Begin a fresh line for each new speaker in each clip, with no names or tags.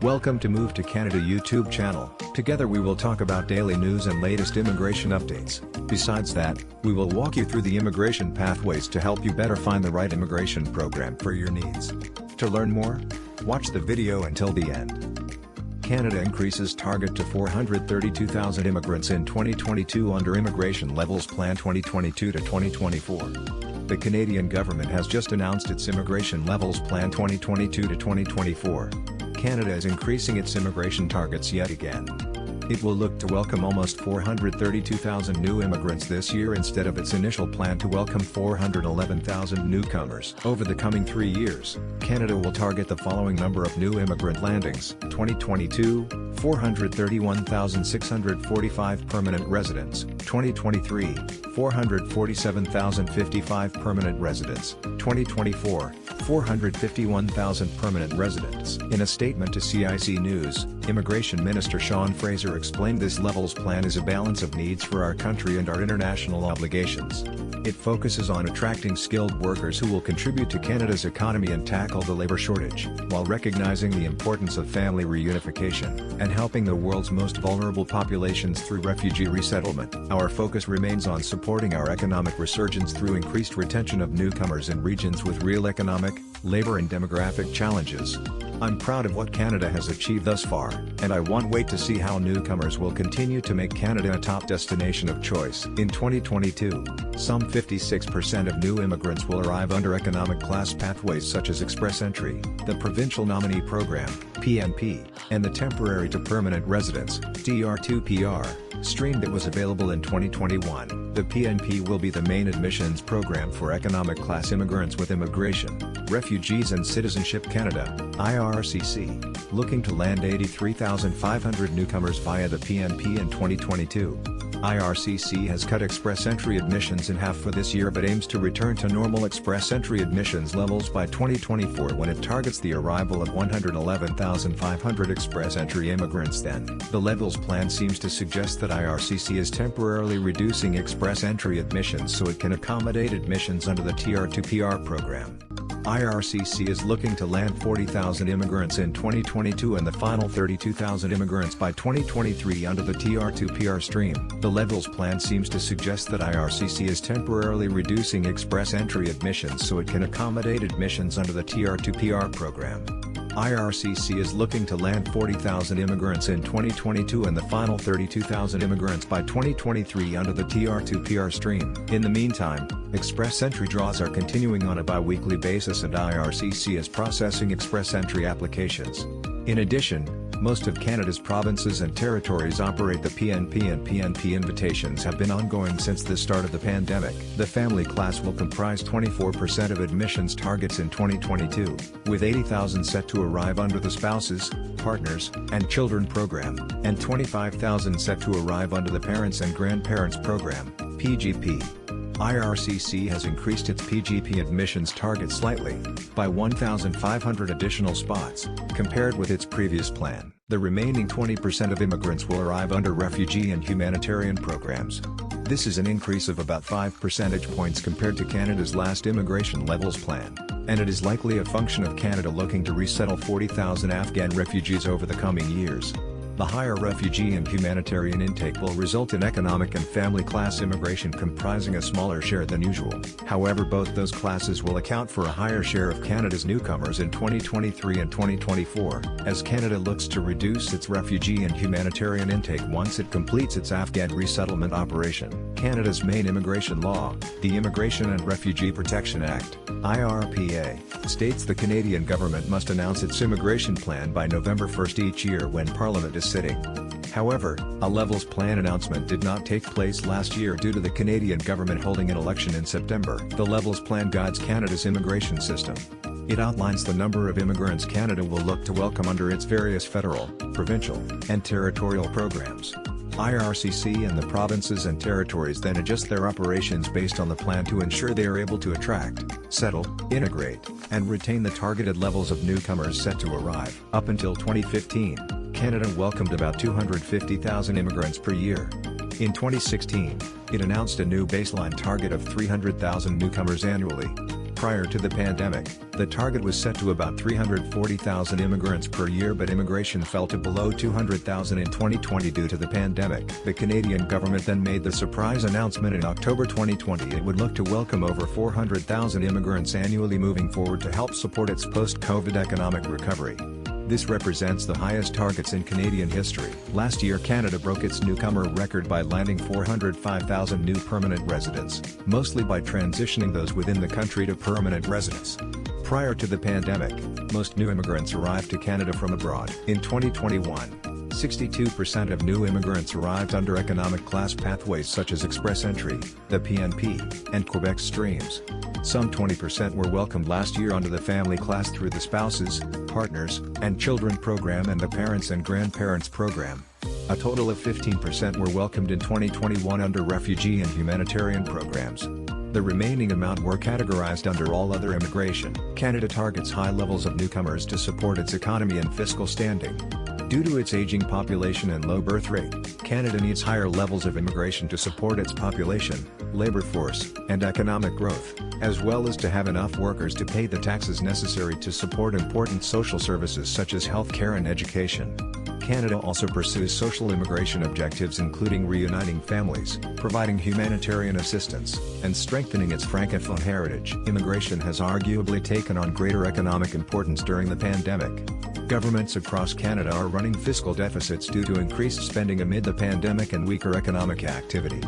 Welcome to Move to Canada YouTube channel. Together we will talk about daily news and latest immigration updates. Besides that, we will walk you through the immigration pathways to help you better find the right immigration program for your needs. To learn more, watch the video until the end. Canada increases target to 432,000 immigrants in 2022 under Immigration Levels Plan 2022 to 2024. The Canadian government has just announced its Immigration Levels Plan 2022 to 2024. Canada is increasing its immigration targets yet again. It will look to welcome almost 432,000 new immigrants this year instead of its initial plan to welcome 411,000 newcomers. Over the coming 3 years, Canada will target the following number of new immigrant landings: 2022, 431,645 permanent residents; 2023, 447,055 permanent residents; 2024, 451,000 permanent residents. In a statement to CIC News, Immigration Minister Sean Fraser explained this levels plan is a balance of needs for our country and our international obligations. It focuses on attracting skilled workers who will contribute to Canada's economy and tackle the labour shortage, while recognizing the importance of family reunification, and helping the world's most vulnerable populations through refugee resettlement. Our focus remains on supporting our economic resurgence through increased retention of newcomers in regions with real economic, labour and demographic challenges. I'm proud of what Canada has achieved thus far, and I won't wait to see how newcomers will continue to make Canada a top destination of choice. In 2022, some 56% of new immigrants will arrive under economic class pathways such as Express Entry, the Provincial Nominee Program, PNP, and the Temporary to Permanent Residence, TR2PR, stream that was available in 2021. The PNP will be the main admissions program for economic class immigrants with Immigration, Refugees and Citizenship Canada, ircc, looking to land 83,500 newcomers via the PNP in 2022. IRCC has cut Express Entry admissions in half for this year but aims to return to normal Express Entry admissions levels by 2024 when it targets the arrival of 111,500 Express Entry immigrants then. The Levels Plan seems to suggest that IRCC is temporarily reducing Express Entry admissions so it can accommodate admissions under the TR2PR program. IRCC is looking to land 40,000 immigrants in 2022 and the final 32,000 immigrants by 2023 under the TR2PR stream. The Levels Plan seems to suggest that IRCC is temporarily reducing Express Entry admissions so it can accommodate admissions under the TR2PR program. IRCC is looking to land 40,000 immigrants in 2022 and the final 32,000 immigrants by 2023 under the TR2PR stream. In the meantime, Express Entry draws are continuing on a bi-weekly basis and IRCC is processing Express Entry applications. In addition, most of Canada's provinces and territories operate the PNP and PNP invitations have been ongoing since the start of the pandemic. The family class will comprise 24% of admissions targets in 2022, with 80,000 set to arrive under the Spouses, Partners, and Children program, and 25,000 set to arrive under the Parents and Grandparents program, PGP. IRCC has increased its PGP admissions target slightly, by 1,500 additional spots, compared with its previous plan. The remaining 20% of immigrants will arrive under refugee and humanitarian programs. This is an increase of about 5 percentage points compared to Canada's last Immigration Levels Plan, and it is likely a function of Canada looking to resettle 40,000 Afghan refugees over the coming years. The higher refugee and humanitarian intake will result in economic and family class immigration comprising a smaller share than usual. However, both those classes will account for a higher share of Canada's newcomers in 2023 and 2024, as Canada looks to reduce its refugee and humanitarian intake once it completes its Afghan resettlement operation. Canada's main immigration law, the Immigration and Refugee Protection Act, IRPA, states the Canadian government must announce its immigration plan by November 1 each year when Parliament is sitting. However, a Levels Plan announcement did not take place last year due to the Canadian government holding an election in September. The Levels Plan guides Canada's immigration system. It outlines the number of immigrants Canada will look to welcome under its various federal, provincial, and territorial programs. IRCC and the provinces and territories then adjust their operations based on the plan to ensure they are able to attract, settle, integrate, and retain the targeted levels of newcomers set to arrive. Up until 2015, Canada welcomed about 250,000 immigrants per year. In 2016, it announced a new baseline target of 300,000 newcomers annually. Prior to the pandemic, the target was set to about 340,000 immigrants per year, but immigration fell to below 200,000 in 2020 due to the pandemic. The Canadian government then made the surprise announcement in October 2020 it would look to welcome over 400,000 immigrants annually moving forward to help support its post-COVID economic recovery. This represents the highest targets in Canadian history. Last year Canada broke its newcomer record by landing 405,000 new permanent residents, mostly by transitioning those within the country to permanent residence. Prior to the pandemic, most new immigrants arrived to Canada from abroad. In 2021, 62% of new immigrants arrived under economic class pathways such as Express Entry, the PNP, and Quebec streams. Some 20% were welcomed last year onto the family class through the Spouses, Partners, and Children program and the Parents and Grandparents program. A total of 15% were welcomed in 2021 under refugee and humanitarian programs. The remaining amount were categorized under all other immigration. Canada targets high levels of newcomers to support its economy and fiscal standing. Due to its aging population and low birth rate, Canada needs higher levels of immigration to support its population, labor force, and economic growth, as well as to have enough workers to pay the taxes necessary to support important social services such as healthcare and education. Canada also pursues social immigration objectives including reuniting families, providing humanitarian assistance, and strengthening its francophone heritage. Immigration has arguably taken on greater economic importance during the pandemic. Governments across Canada are running fiscal deficits due to increased spending amid the pandemic and weaker economic activity.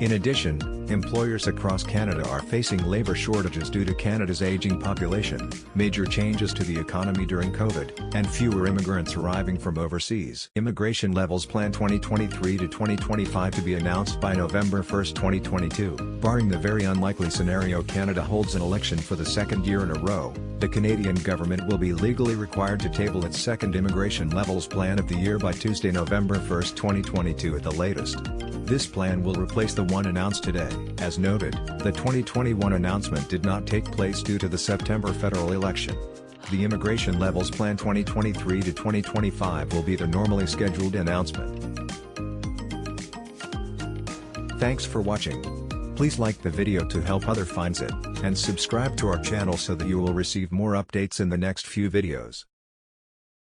In addition, employers across Canada are facing labor shortages due to Canada's aging population, major changes to the economy during COVID, and fewer immigrants arriving from overseas. Immigration Levels Plan 2023 to 2025 to be announced by November 1, 2022. Barring the very unlikely scenario Canada holds an election for the second year in a row, the Canadian government will be legally required to table its second Immigration Levels Plan of the year by Tuesday, November 1, 2022 at the latest. This plan will replace the one announced today. As noted, the 2021 announcement did not take place due to the September federal election. The Immigration Levels Plan 2023 to 2025 will be the normally scheduled announcement. Thanks for watching. Please like the video to help others find it, and subscribe to our channel so that you will receive more updates in the next few videos.